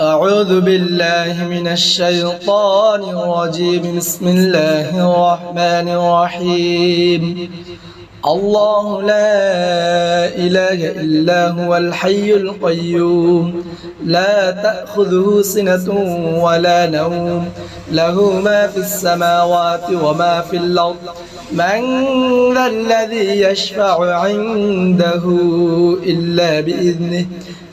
أعوذ بالله من الشيطان الرجيم. بسم الله الرحمن الرحيم. الله لا إله إلا هو الحي القيوم لا تأخذه سنة ولا نوم له ما في السماوات وما في الأرض من ذا الذي يشفع عنده إلا بإذنه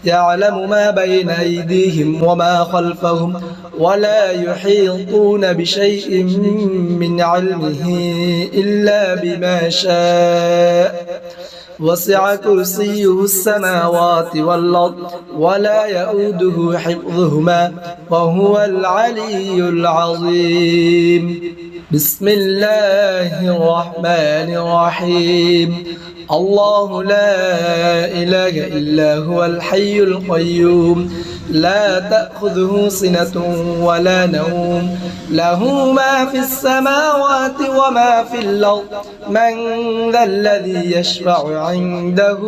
يعلم ما بين أيديهم وما خلفهم ولا يحيطون بشيء من علمه إلا بما شاء وسع كرسيه السماوات والأرض ولا يؤوده حفظهما وهو العلي العظيم. بسم الله الرحمن الرحيم. الله لا إله إلا هو الحي القيوم لا تأخذه سنة ولا نوم له ما في السماوات وما في الأرض من ذا الذي يشفع عنده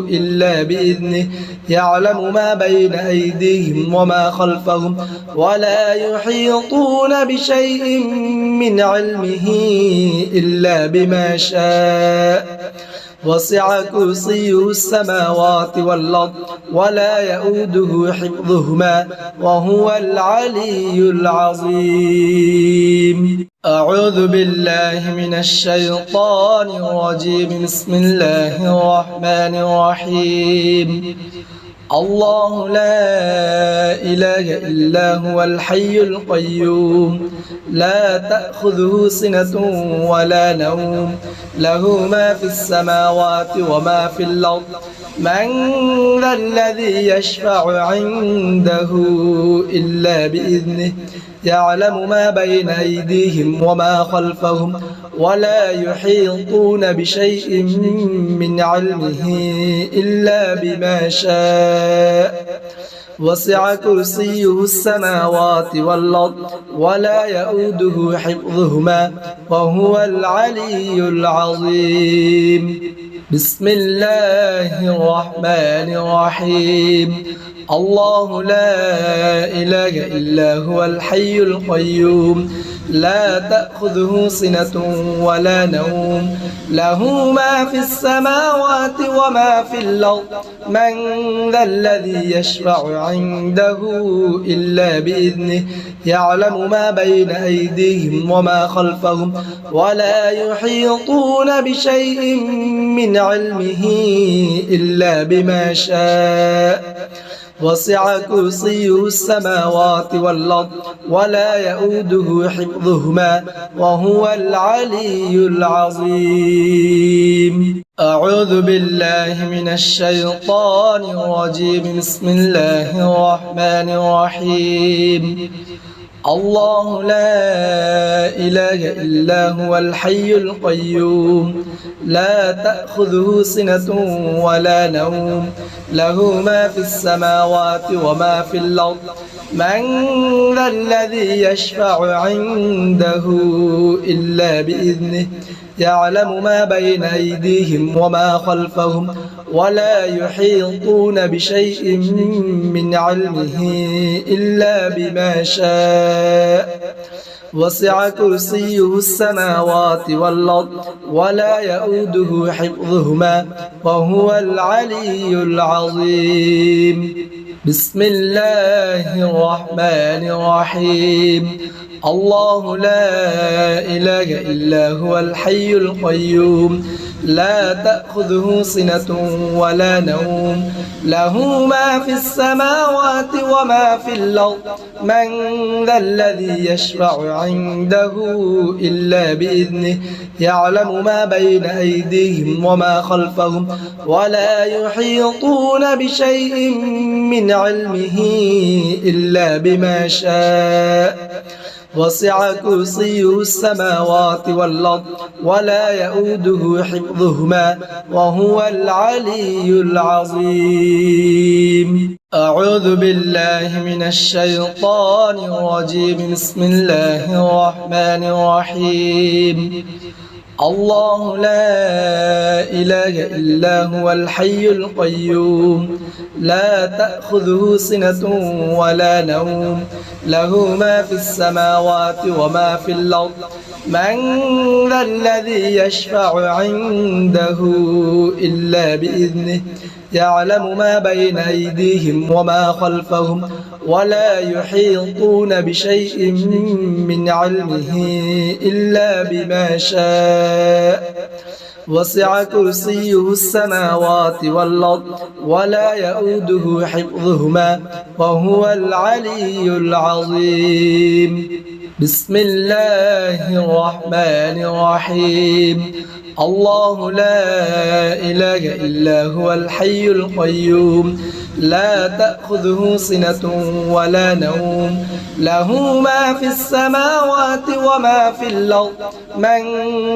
إلا بإذنه يعلم ما بين أيديهم وما خلفهم ولا يحيطون بشيء من علمه إلا بما شاء وسع كرسيه السماوات والأرض ولا يؤوده حفظهما وهو العلي العظيم. أعوذ بالله من الشيطان الرجيم. بسم الله الرحمن الرحيم. الله لا إله إلا هو الحي القيوم لا تأخذه سنة ولا نوم له ما في السماوات وما في الأرض من ذا الذي يشفع عنده إلا بإذنه يعلم ما بين أيديهم وما خلفهم ولا يحيطون بشيء من علمه إلا بما شاء وسع كرسيه السماوات والأرض ولا يؤوده حفظهما وهو العلي العظيم. بسم الله الرحمن الرحيم. الله لا إله إلا هو الحي القيوم لا تأخذه سنة ولا نوم له ما في السماوات وما في الأرض من ذا الذي يشفع عنده إلا بإذنه يعلم ما بين أيديهم وما خلفهم ولا يحيطون بشيء من علمه إلا بما شاء وسع كرسيه السماوات والأرض ولا يؤوده حفظهما وهو العلي العظيم. أعوذ بالله من الشيطان الرجيم. بسم الله الرحمن الرحيم. الله لا إله إلا هو الحي القيوم لا تأخذه سنة ولا نوم له ما في السماوات وما في الأرض من ذا الذي يشفع عنده إلا بإذنه يعلم ما بين أيديهم وما خلفهم ولا يحيطون بشيء من علمه إلا بما شاء وسع كرسيه السماوات والأرض ولا يؤوده حفظهما وهو العلي العظيم. بسم الله الرحمن الرحيم. الله لا إله إلا هو الحي القيوم لا تأخذه سنة ولا نوم له ما في السماوات وما في الأرض من ذا الذي يشفع عنده إلا بإذنه يعلم ما بين أيديهم وما خلفهم ولا يحيطون بشيء من علمه إلا بما شاء وسع كرسيه السماوات والأرض ولا يؤوده حفظهما وهو العلي العظيم. أعوذ بالله من الشيطان الرجيم. بسم الله الرحمن الرحيم. الله لا إله إلا هو الحي القيوم لا تأخذه سنة ولا نوم له ما في السماوات وما في الأرض من ذا الذي يشفع عنده إلا بإذنه يعلم ما بين أيديهم وما خلفهم ولا يحيطون بشيء من علمه إلا بما شاء وسع كرسيه السماوات والأرض ولا يؤوده حفظهما وهو العلي العظيم بسم الله الرحمن الرحيم الله لا إله إلا هو الحي القيوم لا تأخذه سنة ولا نوم له ما في السماوات وما في الأرض من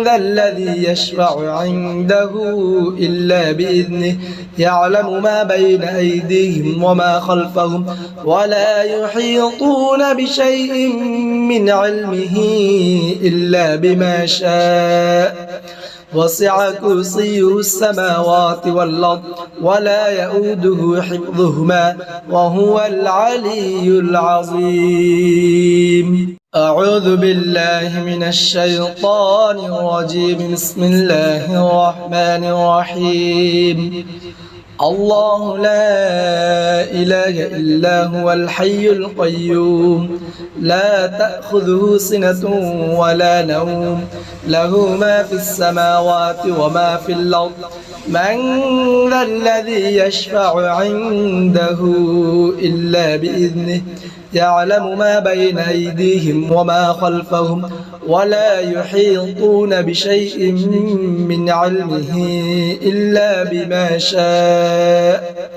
ذا الذي يشفع عنده إلا بإذنه يعلم ما بين أيديهم وما خلفهم ولا يحيطون بشيء من علمه إلا بما شاء وسع كرسيه السماوات والأرض ولا يؤوده حفظهما وهو العلي العظيم أعوذ بالله من الشيطان الرجيم بسم الله الرحمن الرحيم الله لا إله إلا هو الحي القيوم لا تأخذه سنة ولا نوم له ما في السماوات وما في الأرض من ذا الذي يشفع عنده إلا بإذنه يعلم ما بين أيديهم وما خلفهم ولا يحيطون بشيء من علمه إلا بما شاء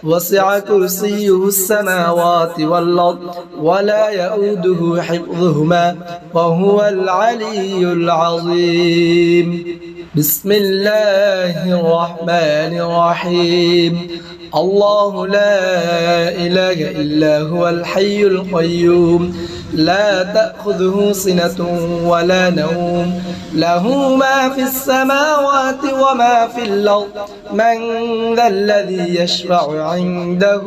وسع كرسيه السماوات والأرض ولا يؤوده حفظهما وهو العلي العظيم بسم الله الرحمن الرحيم الله لا إله إلا هو الحي القيوم لا تأخذه سنة ولا نوم له ما في السماوات وما في الأرض من ذا الذي يشفع عنده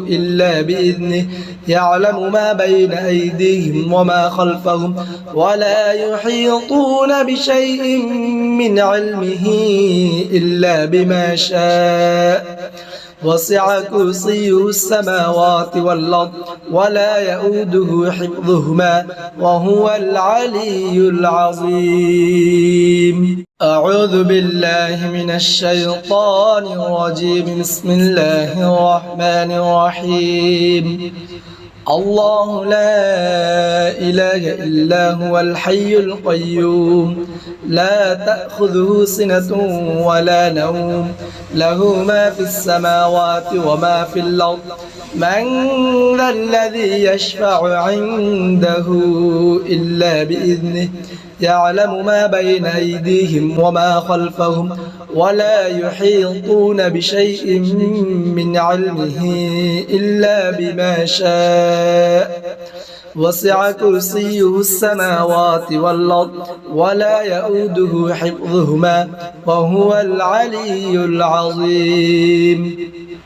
إلا بإذنه يعلم ما بين أيديهم وما خلفهم ولا يحيطون بشيء من علمه إلا بما شاء وسع كرسيه السماوات والأرض ولا يؤوده حفظهما وهو العلي العظيم أعوذ بالله من الشيطان الرجيم بسم الله الرحمن الرحيم الله لا إله إلا هو الحي القيوم لا تأخذه سنة ولا نوم له ما في السماوات وما في الأرض من ذا الذي يشفع عنده إلا بإذنه يعلم ما بين أيديهم وما خلفهم ولا يحيطون بشيء من علمه إلا بما شاء وسع كرسيه السماوات والأرض ولا يؤوده حفظهما وهو العلي العظيم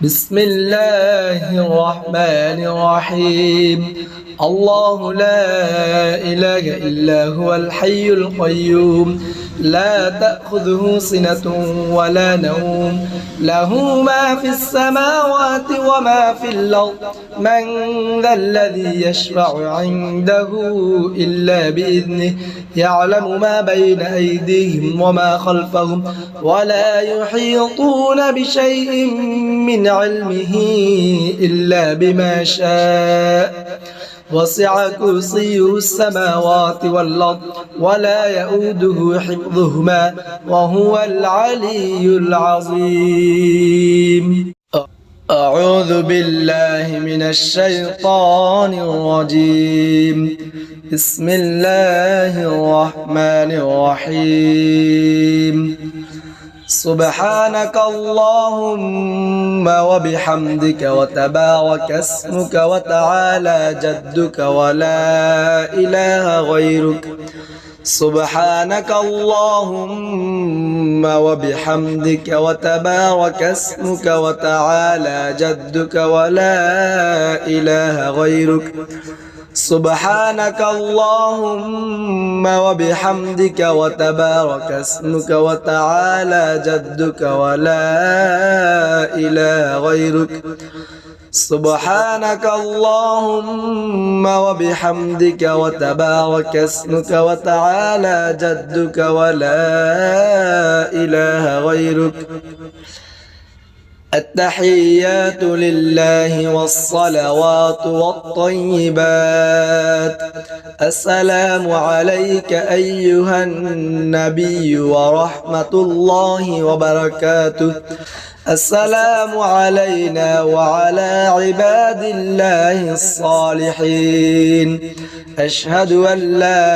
بسم الله الرحمن الرحيم الله لا إله إلا هو الحي القيوم لا تأخذه سنة ولا نوم له ما في السماوات وما في الأرض من ذا الذي يشفع عنده إلا بإذنه يعلم ما بين أيديهم وما خلفهم ولا يحيطون بشيء من علمه إلا بما شاء وسع كرسيه السماوات والأرض ولا يؤوده حفظهما وهو العلي العظيم أعوذ بالله من الشيطان الرجيم بسم الله الرحمن الرحيم سبحانك اللهم وبحمدك وتبارك اسمك وتعالى جدك ولا إله غيرك سبحانك اللهم وبحمدك وتبارك اسمك وتعالى جدك ولا إله غيرك سبحانك اللهم وبحمدك وتبارك اسمك وتعالى جدك ولا إله غيرك سبحانك اللهم وبحمدك وتبارك اسمك وتعالى جدك ولا إله غيرك التحيات لله والصلوات والطيبات السلام عليك أيها النبي ورحمة الله وبركاته السلام علينا وعلى عباد الله الصالحين أشهد أن لا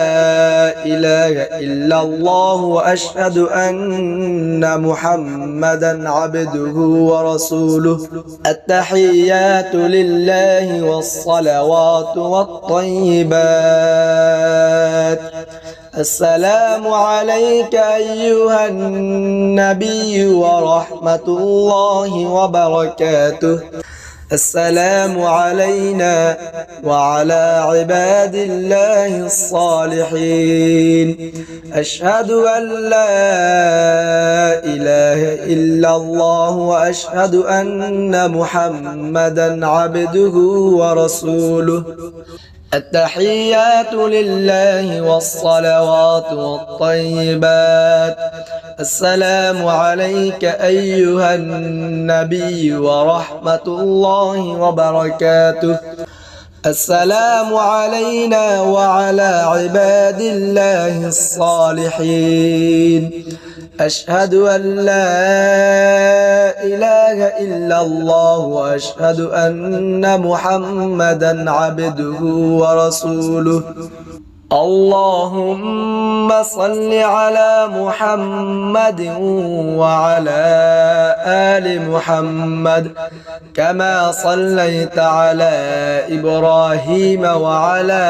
إله إلا الله وأشهد أن محمدا عبده ورسوله التحيات لله والصلوات والطيبات السلام عليك أيها النبي ورحمة الله وبركاته السلام علينا وعلى عباد الله الصالحين أشهد أن لا إله إلا الله وأشهد أن محمدا عبده ورسوله التحيات لله والصلوات والطيبات السلام عليك أيها النبي ورحمة الله وبركاته السلام علينا وعلى عباد الله الصالحين أشهد أن لا إله إلا الله وأشهد أن محمدا عبده ورسوله اللهم صل على محمد وعلى آل محمد كما صليت على إبراهيم وعلى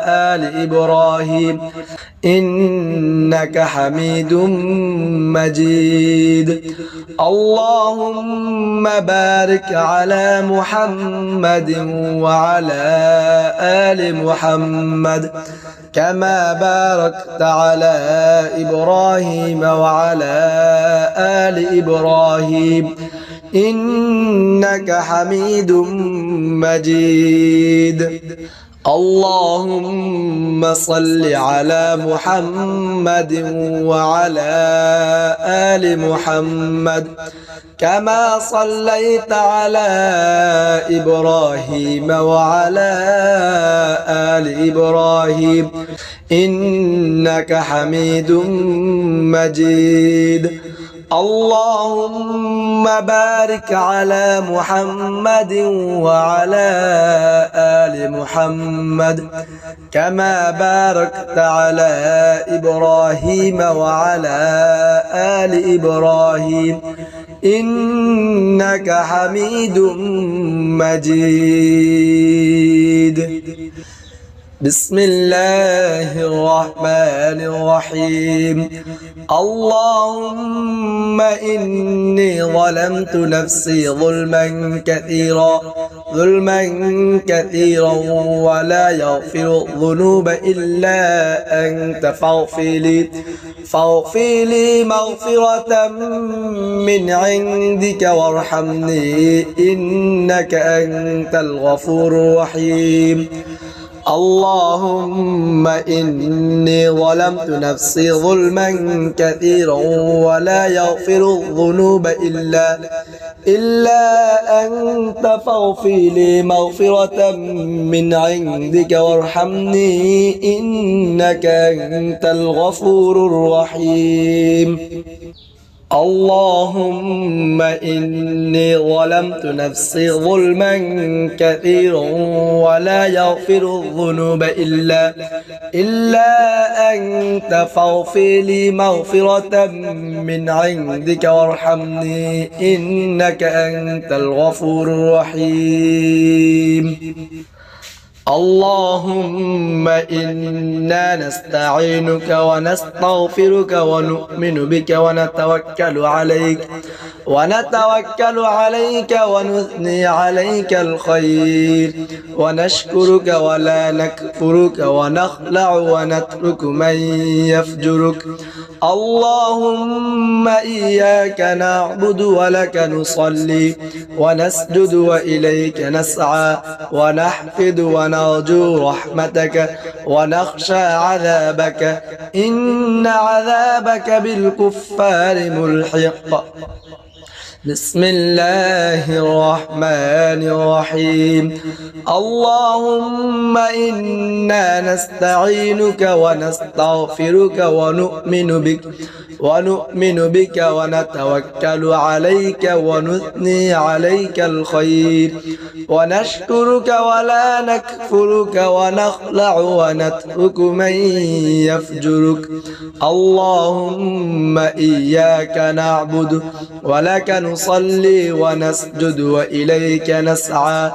آل إبراهيم إنك حميد مجيد اللهم بارك على محمد وعلى آل محمد كما باركت على إبراهيم وعلى آل إبراهيم إنك حميد مجيد اللهم صل على محمد وعلى آل محمد كما صليت على إبراهيم وعلى آل إبراهيم إنك حميد مجيد اللهم بارك على محمد وعلى آل محمد كما باركت على إبراهيم وعلى آل إبراهيم إنك حميد مجيد بسم الله الرحمن الرحيم اللهم إني ظلمت نفسي ظلما كثيرا ولا يغفر الذنوب إلا أنت فاغفر لي مغفرة من عندك وارحمني إنك أنت الغفور الرحيم اللهم إني ظلمت نفسي ظلما كثيرا ولا يغفر الذنوب إلا أنت فاغفر لي مغفرة من عندك وارحمني إنك أنت الغفور الرحيم اللهم إني ظلمت نفسي ظلما كثيرا ولا يغفر الذنوب إلا أنت فاغفر لي مغفرة من عندك وارحمني إنك أنت الغفور الرحيم اللهم إنا نستعينك ونستغفرك ونؤمن بك ونتوكل عليك ونثني عليك الخير ونشكرك ولا نكفرك ونخلع ونترك من يفجرك. اللهم إياك نعبد ولك نصلي ونسجد وإليك نسعى ونحفد ونرجو رحمتك ونخشى عذابك إن عذابك بالكفار ملحق. بسم الله الرحمن الرحيم. اللهم إنا نستعينك ونستغفرك ونؤمن بك ونتوكل عليك ونثني عليك الخير ونشكرك ولا نكفرك ونخلع ونترك من يفجرك. اللهم إياك نعبد ولك نصلي ونسجد وإليك نسعى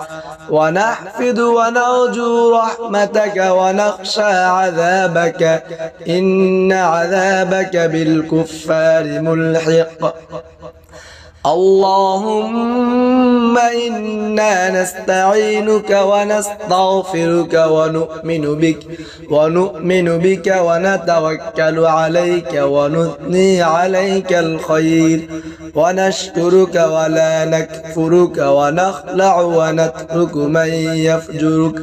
ونحفد ونرجو رحمتك ونخشى عذابك إن عذابك بالكفار ملحق. اللهم إنا نستعينك ونستغفرك ونؤمن بك ونتوكل عليك ونثني عليك الخير ونشكرك ولا نكفرك ونخلع ونترك من يفجرك.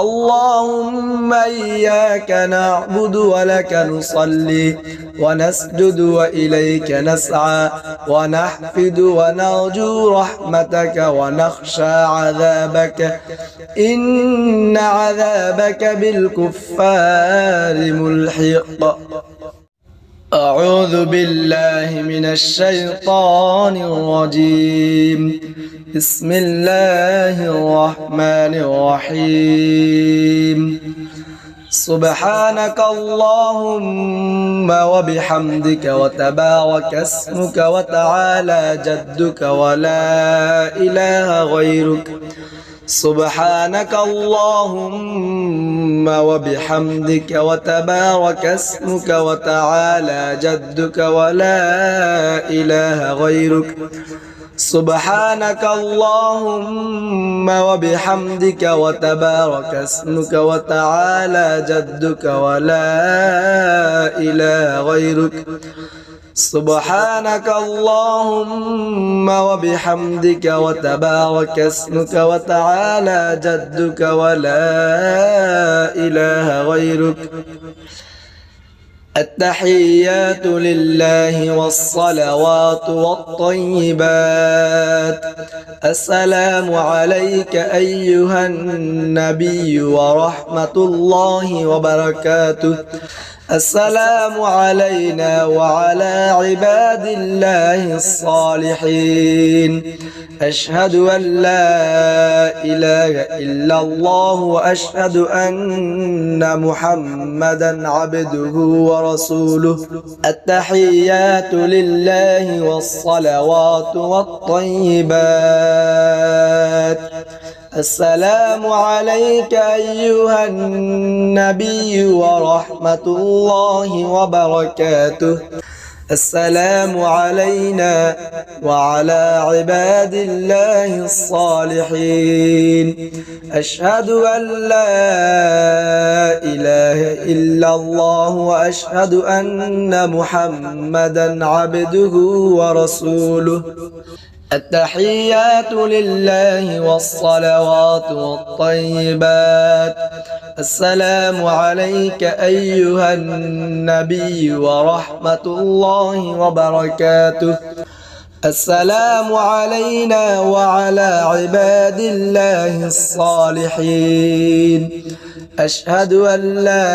اللهم إياك نعبد ولك نصلي ونسجد وإليك نسعى ونحفد ونرجو رحمتك ونخشى عذابك إن عذابك بالكفار ملحق. أعوذ بالله من الشيطان الرجيم. بسم الله الرحمن الرحيم. سبحانك اللهم وبحمدك وتبارك اسمك وتعالى جدك ولا إله غيرك. سبحانك اللهم وبحمدك وتبارك اسمك وتعالى جدك ولا إله غيرك. سبحانك اللهم وبحمدك وتبارك اسمك وتعالى جدك ولا إله غيرك. سبحانك اللهم وبحمدك وتبارك اسمك وتعالى جدك ولا إله غيرك. التحيات لله والصلوات والطيبات. السلام عليك أيها النبي ورحمة الله وبركاته. السلام علينا وعلى عباد الله الصالحين. أشهد أن لا إله إلا الله وأشهد أن محمدا عبده ورسوله. التحيات لله والصلوات والطيبات. السلام عليك أيها النبي ورحمة الله وبركاته. السلام علينا وعلى عباد الله الصالحين. أشهد أن لا إله إلا الله وأشهد أن محمدا عبده ورسوله. التحيات لله والصلوات والطيبات. السلام عليك أيها النبي ورحمة الله وبركاته. السلام علينا وعلى عباد الله الصالحين. أشهد أن لا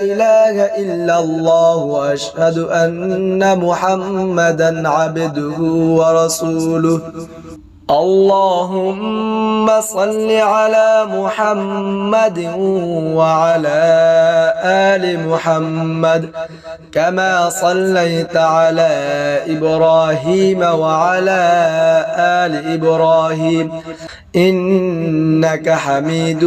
إله إلا الله وأشهد أن محمدا عبده ورسوله. اللهم صل على محمد وعلى آل محمد كما صليت على إبراهيم وعلى آل إبراهيم إنك حميد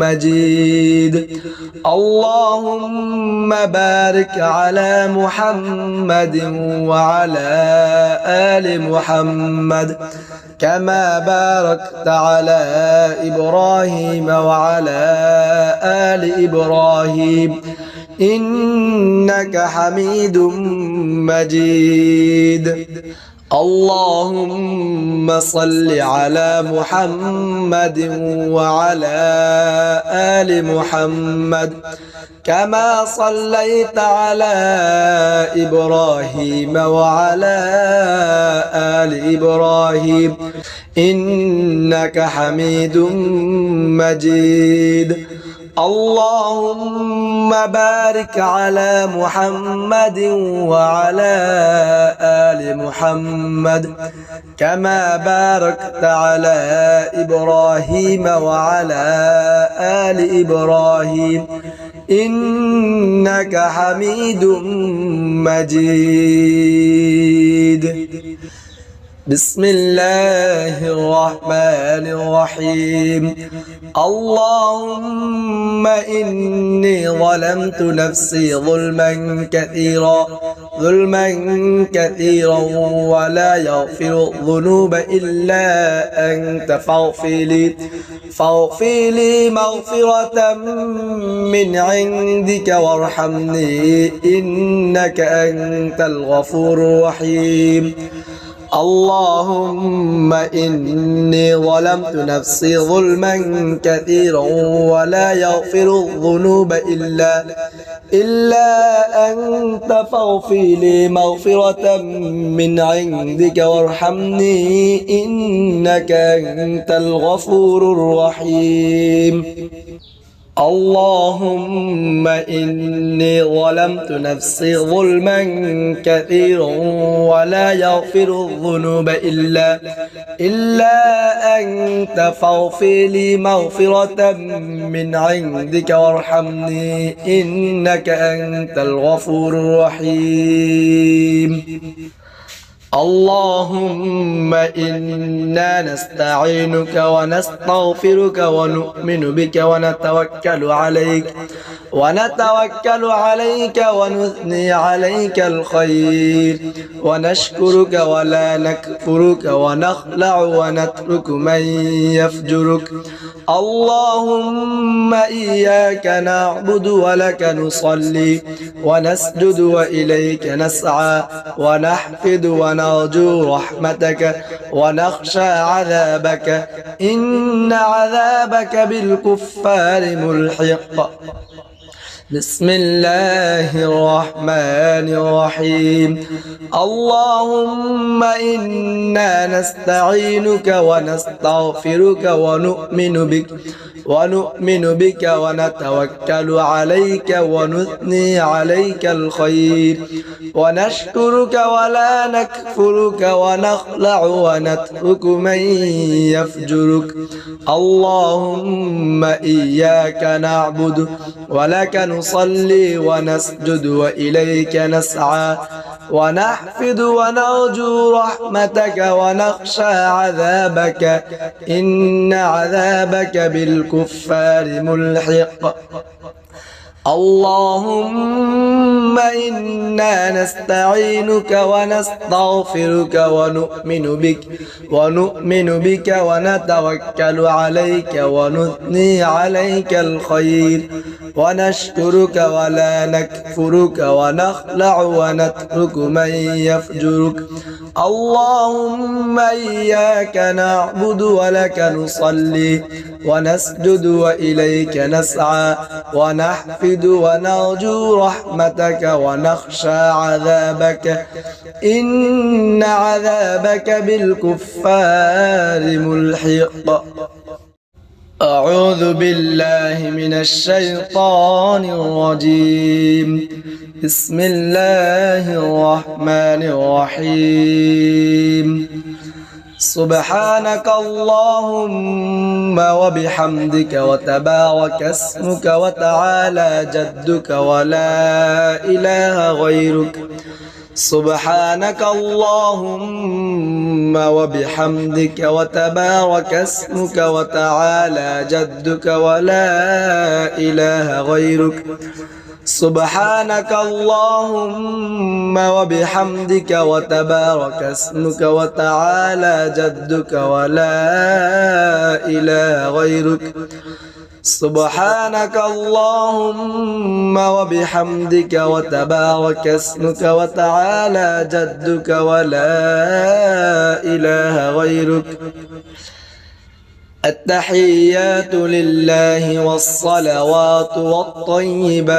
مجيد اللهم بارك على محمد وعلى آل محمد كما باركت على إبراهيم وعلى آل إبراهيم إنك حميد مجيد اللهم صل على محمد وعلى آل محمد كما صليت على إبراهيم وعلى آل إبراهيم إنك حميد مجيد اللهم بارك على محمد وعلى آل محمد كما باركت على إبراهيم وعلى آل إبراهيم إنك حميد مجيد بسم الله الرحمن الرحيم اللهم إني ظلمت نفسي ظلما كثيرا ولا يغفر الذنوب إلا أنت فاغفر لي مغفرة من عندك وارحمني إنك أنت الغفور الرحيم اللهم إني ظلمت نفسي ظلما كثيرا ولا يغفر الذنوب إلا أنت فاغفر لي مغفرة من عندك وارحمني إنك أنت الغفور الرحيم اللهم إني ظلمت نفسي ظلما كثيرا ولا يغفر الذنوب إلا أنت فاغفر لي مغفرة من عندك وارحمني إنك أنت الغفور الرحيم اللهم إنا نستعينك ونستغفرك ونؤمن بك ونتوكل عليك ونثني عليك الخير ونشكرك ولا نكفرك ونخلع ونترك من يفجرك اللهم إياك نعبد ولك نصلي ونسجد وإليك نسعى ونحفد ونرجو رحمتك ونخشى عذابك إن عذابك بالكفار ملحق بسم الله الرحمن الرحيم اللهم إنا نستعينك ونستغفرك ونؤمن بك ونتوكل عليك ونثني عليك الخير ونشكرك ولا نكفرك ونخلع ونترك من يفجرك اللهم إياك نعبد ولك نصلي ونسجد وإليك نسعى ونحفد ونرجو رحمتك ونخشى عذابك إن عذابك بالكفار ملحق اللهم إنا نستعينك ونستغفرك ونؤمن بك ونتوكل عليك ونثني عليك الخير ونشكرك ولا نكفرك ونخلع ونترك من يفجرك اللهم إياك نعبد ولك نصلي ونسجد وإليك نسعى ونحفد ونرجو رحمتك ونخشى عذابك إن عذابك بالكفار ملحق أعوذ بالله من الشيطان الرجيم بسم الله الرحمن الرحيم سبحانك اللهم وبحمدك وتبارك اسمك وتعالى جدك ولا إله غيرك سبحانك اللهم وبحمدك وتبارك اسمك وتعالى جدك ولا إله غيرك سبحانك اللهم وبحمدك وتبارك اسمك وتعالى جدك ولا إله غيرك سبحانك اللهم وبحمدك وتبارك اسمك وتعالى جدك ولا إله غيرك التحيات لله والصلوات والطيبات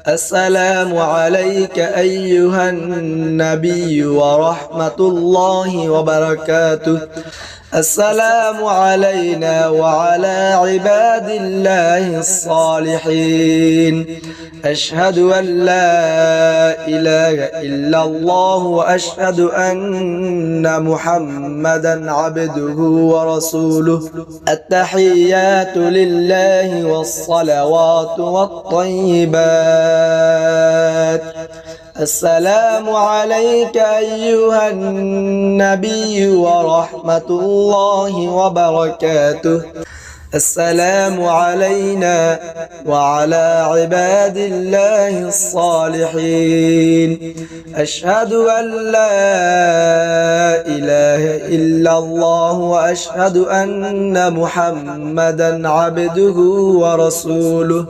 السلام عليك أيها النبي ورحمة الله وبركاته السلام علينا وعلى عباد الله الصالحين أشهد أن لا إله إلا الله وأشهد أن محمدا عبده ورسوله التحيات لله والصلوات والطيبات السلام عليك أيها النبي ورحمة الله وبركاته السلام علينا وعلى عباد الله الصالحين أشهد أن لا إله إلا الله وأشهد أن محمدا عبده ورسوله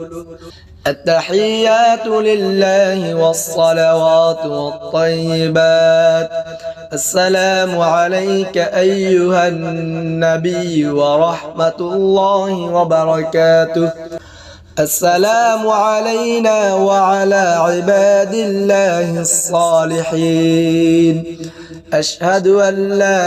التحيات لله والصلوات والطيبات السلام عليك أيها النبي ورحمة الله وبركاته السلام علينا وعلى عباد الله الصالحين أشهد أن لا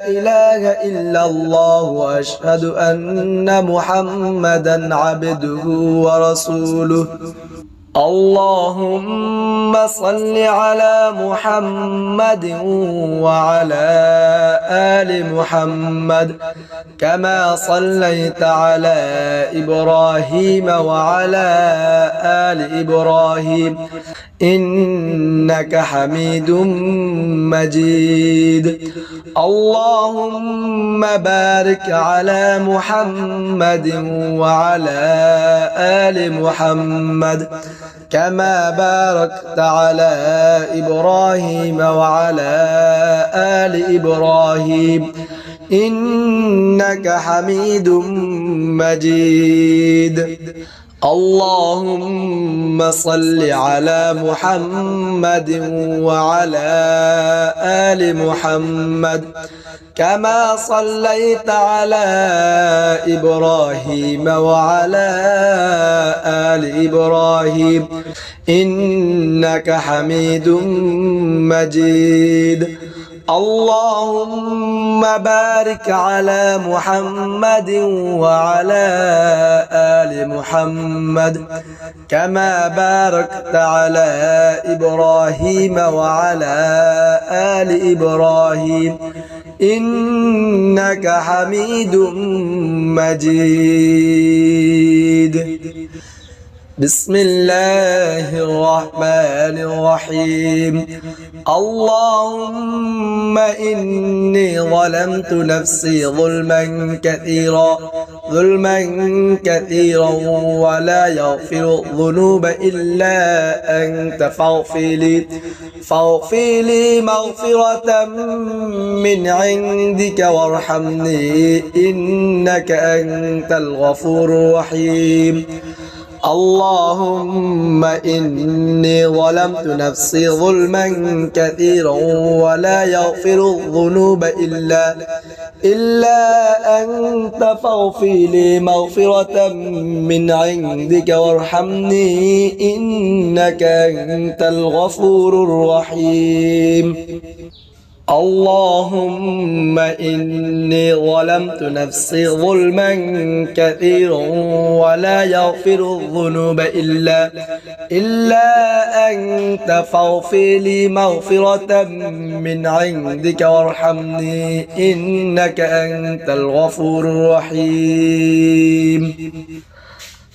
إله إلا الله وأشهد أن محمدا عبده ورسوله اللهم صل على محمد وعلى آل محمد كما صليت على إبراهيم وعلى آل إبراهيم إنك حميد مجيد اللهم بارك على محمد وعلى آل محمد كما باركت على إبراهيم وعلى آل إبراهيم إنك حميد مجيد اللهم صل على محمد وعلى آل محمد كما صليت على إبراهيم وعلى آل إبراهيم إنك حميد مجيد اللهم بارك على محمد وعلى آل محمد كما باركت على إبراهيم وعلى آل إبراهيم إنك حميد مجيد بسم الله الرحمن الرحيم اللهم إني ظلمت نفسي ظلما كثيرا ولا يغفر الذنوب إلا أنت فاغفر لي مغفرة من عندك وارحمني إنك أنت الغفور الرحيم اللهم إني ظلمت نفسي ظلما كثيرا ولا يغفر الذنوب إلا أنت فاغفر لي مغفرة من عندك وارحمني إنك أنت الغفور الرحيم اللهم إني ظلمت نفسي ظلما كثيرا ولا يغفر الذنوب إلا أنت فاغفر لي مغفرة من عندك وارحمني إنك أنت الغفور الرحيم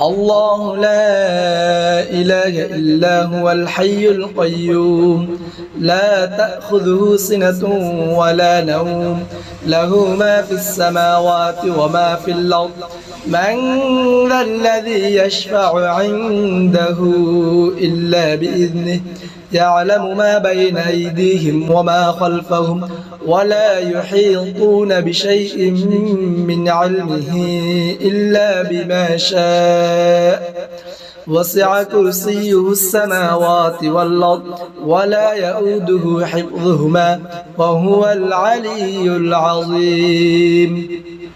الله لا إله إلا هو الحي القيوم لا تأخذه سنة ولا نوم له ما في السماوات وما في الأرض من ذا الذي يشفع عنده إلا بإذنه يعلم ما بين أيديهم وما خلفهم ولا يحيطون بشيء من علمه إلا بما شاء وسع كرسيه السماوات والأرض ولا يؤوده حفظهما وهو العلي العظيم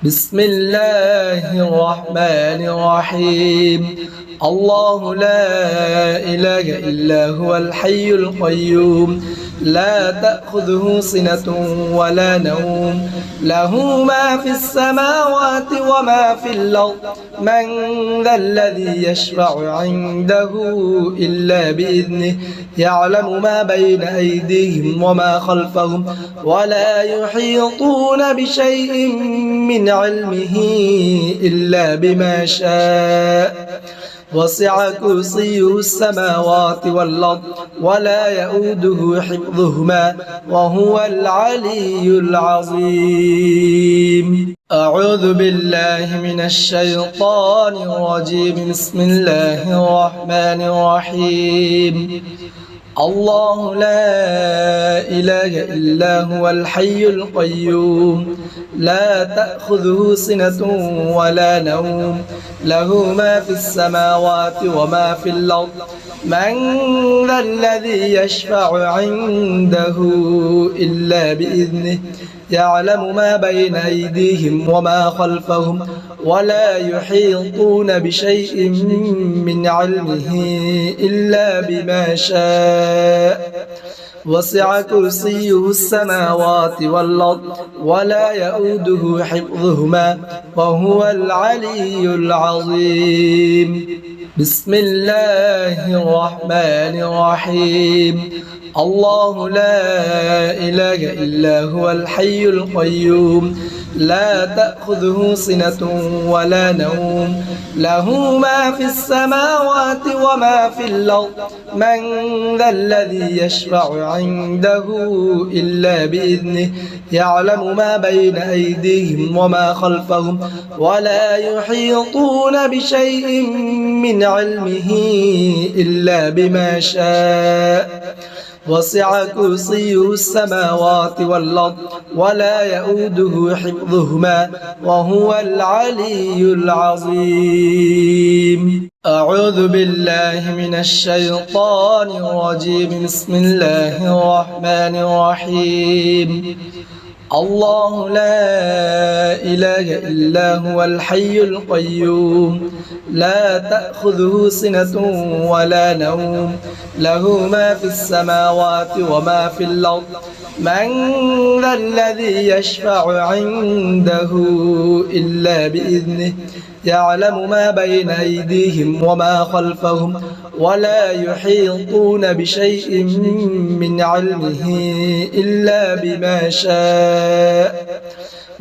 بسم الله الرحمن الرحيم الله لا إله إلا هو الحي القيوم لا تأخذه سنة ولا نوم له ما في السماوات وما في الأرض من ذا الذي يشفع عنده إلا بإذنه يعلم ما بين أيديهم وما خلفهم ولا يحيطون بشيء من علمه إلا بما شاء وسع كرسيه السماوات والأرض ولا يؤوده حفظهما وهو العلي العظيم أعوذ بالله من الشيطان الرجيم بسم الله الرحمن الرحيم الله لا إله إلا هو الحي القيوم لا تأخذه سنة ولا نوم له ما في السماوات وما في الأرض من ذا الذي يشفع عنده إلا بإذنه يعلم ما بين أيديهم وما خلفهم ولا يحيطون بشيء من علمه إلا بما شاء وسع كرسيه السماوات والأرض ولا يؤوده حفظهما وهو العلي العظيم بسم الله الرحمن الرحيم الله لا إله إلا هو الحي القيوم لا تأخذه سنة ولا نوم له ما في السماوات وما في الأرض من ذا الذي يشفع عنده إلا بإذنه يعلم ما بين أيديهم وما خلفهم ولا يحيطون بشيء من علمه إلا بما شاء وسع كرسيه السماوات والأرض ولا يؤوده حفظهما وهو العلي العظيم أعوذ بالله من الشيطان الرجيم بسم الله الرحمن الرحيم الله لا إله إلا هو الحي القيوم لا تأخذه سنة ولا نوم له ما في السماوات وما في الأرض من ذا الذي يشفع عنده إلا بإذنه يعلم ما بين أيديهم وما خلفهم ولا يحيطون بشيء من علمه إلا بما شاء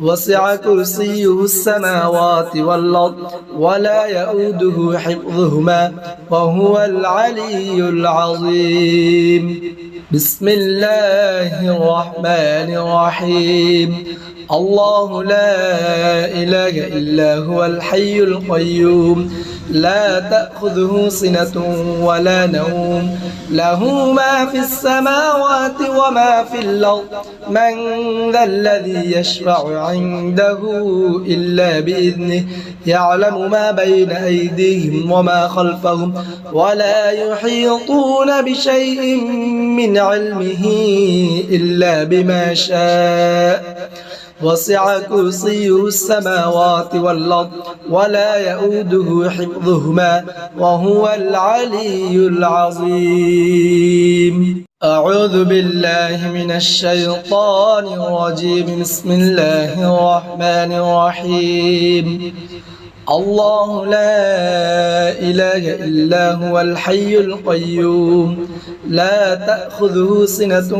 وسع كرسيه السماوات والأرض ولا يؤوده حفظهما وهو العلي العظيم بسم الله الرحمن الرحيم الله لا إله إلا هو الحي القيوم لا تأخذه سنة ولا نوم له ما في السماوات وما في الأرض من ذا الذي يشفع عنده إلا بإذنه يعلم ما بين أيديهم وما خلفهم ولا يحيطون بشيء من علمه إلا بما شاء وسع كرسيه السماوات والأرض ولا يؤوده حفظهما وهو العلي العظيم أعوذ بالله من الشيطان الرجيم بسم الله الرحمن الرحيم الله لا إله إلا هو الحي القيوم لا تأخذه سنة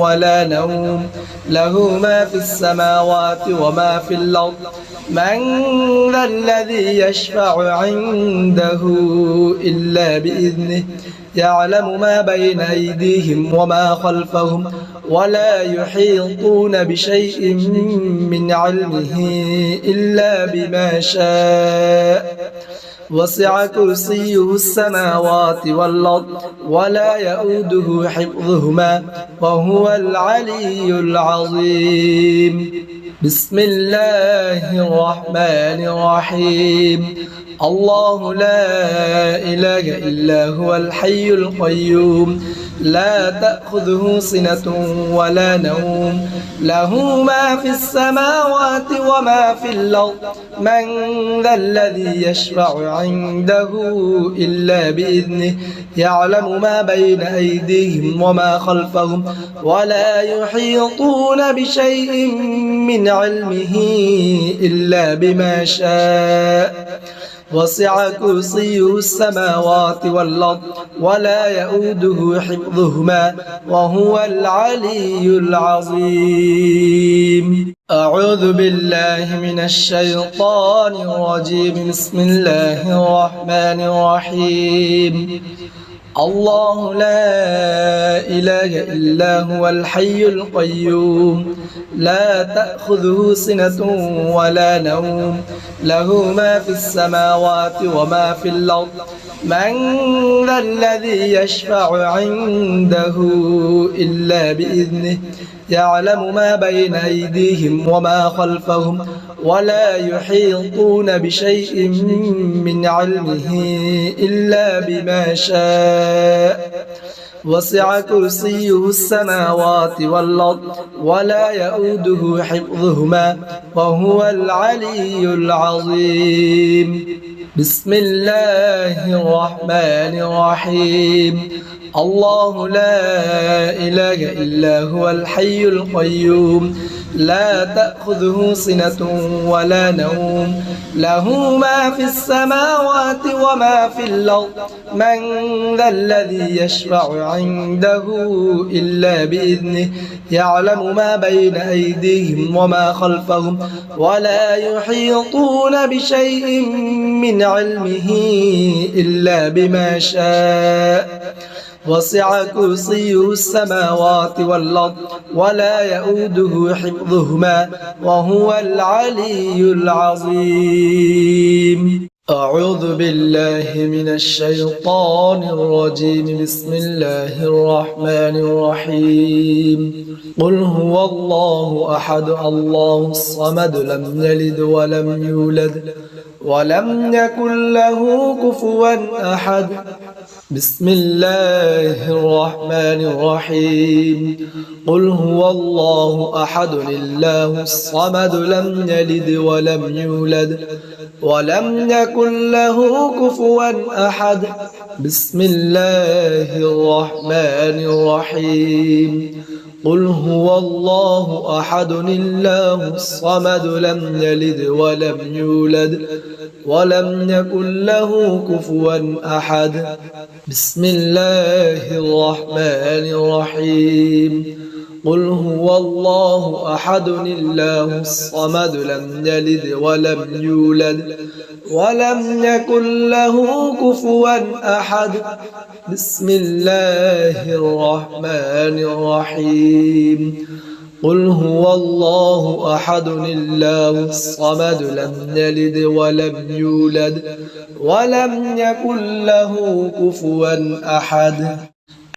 ولا نوم له ما في السماوات وما في الأرض من ذا الذي يشفع عنده إلا بإذنه يعلم ما بين أيديهم وما خلفهم ولا يحيطون بشيء من علمه إلا بما شاء وسع كرسيه السماوات والأرض ولا يؤوده حفظهما وهو العلي العظيم. بسم الله الرحمن الرحيم. الله لا إله إلا هو الحي القيوم لا تأخذه سنة ولا نوم له ما في السماوات وما في الأرض من ذا الذي يشفع عنده إلا بإذنه يعلم ما بين أيديهم وما خلفهم ولا يحيطون بشيء من علمه إلا بما شاء وسع كرسيه السماوات والأرض ولا يؤوده حفظهما وهو العلي العظيم. أعوذ بالله من الشيطان الرجيم. بسم الله الرحمن الرحيم. الله لا إله إلا هو الحي القيوم لا تأخذه سنة ولا نوم له ما في السماوات وما في الأرض من ذا الذي يشفع عنده إلا بإذنه يعلم ما بين أيديهم وما خلفهم ولا يحيطون بشيء من علمه إلا بما شاء وسع كرسيه السماوات والأرض ولا يؤوده حفظهما وهو العلي العظيم. بسم الله الرحمن الرحيم. الله لا إله إلا هو الحي القيوم لا تأخذه سنة ولا نوم له ما في السماوات وما في الأرض من ذا الذي يشفع عنده إلا بإذنه يعلم ما بين أيديهم وما خلفهم ولا يحيطون بشيء من علمه إلا بما شاء وسع كرسيه السماوات والأرض ولا يؤوده حفظهما وهو العلي العظيم. أعوذ بالله من الشيطان الرجيم. بسم الله الرحمن الرحيم. قل هو الله أحد الله الصمد لم يلد ولم يولد ولم يكن له كفوا أحد. بسم الله الرحمن الرحيم. قل هو الله أحد الله الصمد لم يلد ولم يولد ولم يكن له كفوا أحد. بسم الله الرحمن الرحيم. قل هو الله أحد الله الصمد لم يلد ولم يولد ولم يكن له كفوا أحد. بسم الله الرحمن الرحيم. قل هو الله أحد الله الصمد لم يلد ولم يولد ولم يكن له كفوا أحد. بسم الله الرحمن الرحيم. قل هو الله أحد الله الصمد لم يلد ولم يولد ولم يكن له كفوا أحد.